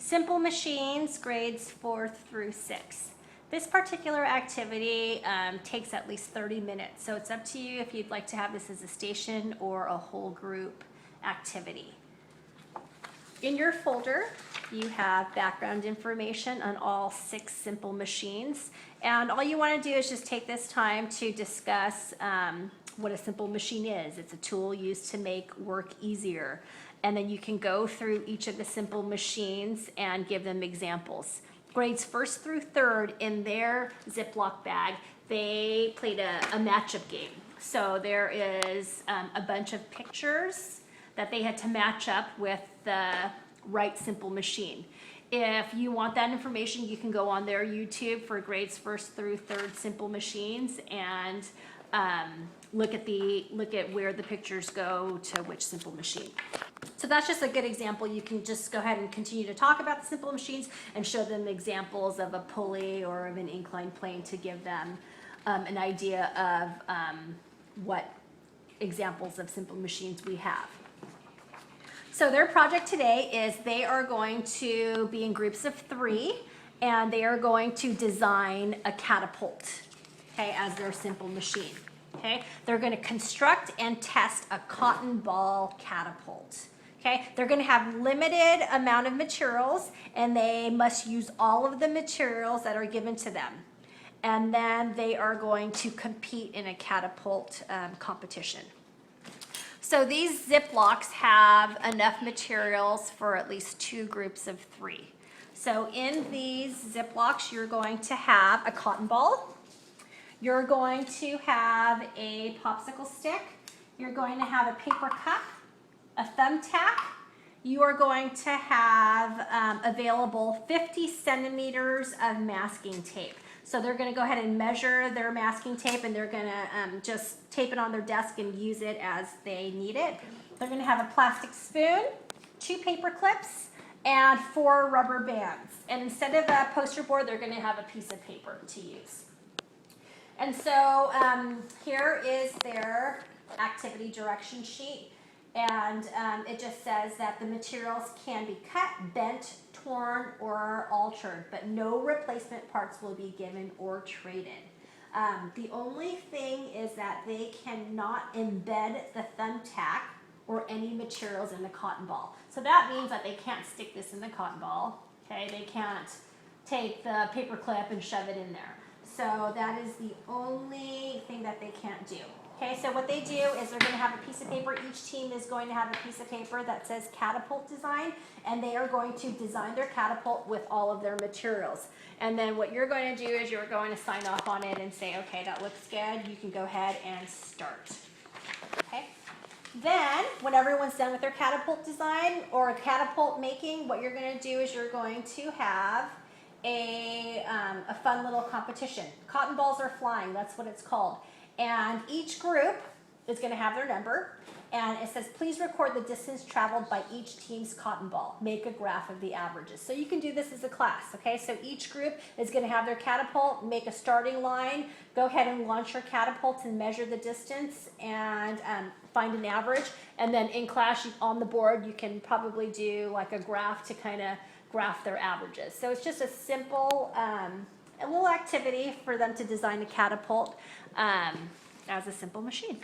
Simple Machines, grades 4th through 6th. This particular activity takes at least 30 minutes, so it's up to you if you'd like to have this as a station or a whole group activity. In your folder, you have background information on all 6 simple machines, and all you want to do is just take this time to discuss what a simple machine is. It's a tool used to make work easier, and then you can go through each of the simple machines and give them examples. Grades 1st through 3rd, in their Ziploc bag, they played a matchup game. So there is a bunch of pictures that they had to match up with the right simple machine. If you want that information, you can go on their YouTube for grades 1st through 3rd simple machines and look at where the pictures go to which simple machine. So that's just a good example. You can just go ahead and continue to talk about the simple machines and show them examples of a pulley or of an inclined plane to give them an idea of what examples of simple machines we have. So their project today is they are going to be in groups of 3, and they are going to design a catapult, okay, as their simple machine. Okay, they're going to construct and test a cotton ball catapult. Okay, they're going to have limited amount of materials, and they must use all of the materials that are given to them. And then they are going to compete in a catapult competition. So these Ziplocs have enough materials for at least 2 groups of 3. So in these Ziplocs, you're going to have a cotton ball. You're going to have a popsicle stick. You're going to have a paper cup, a thumbtack. You are going to have available 50 centimeters of masking tape. So they're going to go ahead and measure their masking tape, and they're going to just tape it on their desk and use it as they need it. They're going to have a plastic spoon, 2 paper clips, and 4 rubber bands. And instead of a poster board, they're going to have a piece of paper to use. And so here is their activity direction sheet. And it just says that the materials can be cut, bent, torn, or altered, but no replacement parts will be given or traded. The only thing is that they cannot embed the thumbtack or any materials in the cotton ball. So that means that they can't stick this in the cotton ball. Okay, they can't take the paper clip and shove it in there. So that is the only thing that they can't do. Okay, so what they do is they're going to have a piece of paper. Each team is going to have a piece of paper that says catapult design, and they are going to design their catapult with all of their materials. And then what you're going to do is you're going to sign off on it and say, okay, that looks good. You can go ahead and start. Okay. Then, when everyone's done with their catapult design or catapult making, what you're going to do is you're going to have a fun little competition. Cotton balls are flying, that's what it's called. And each group is going to have their number, and it says, please record the distance traveled by each team's cotton ball. Make a graph of the averages. So you can do this as a class, okay? So each group is going to have their catapult, make a starting line, go ahead and launch your catapult and measure the distance and find an average. And then in class, on the board, you can probably do like a graph to kind of graph their averages. So it's just a simple a little activity for them to design a catapult as a simple machine.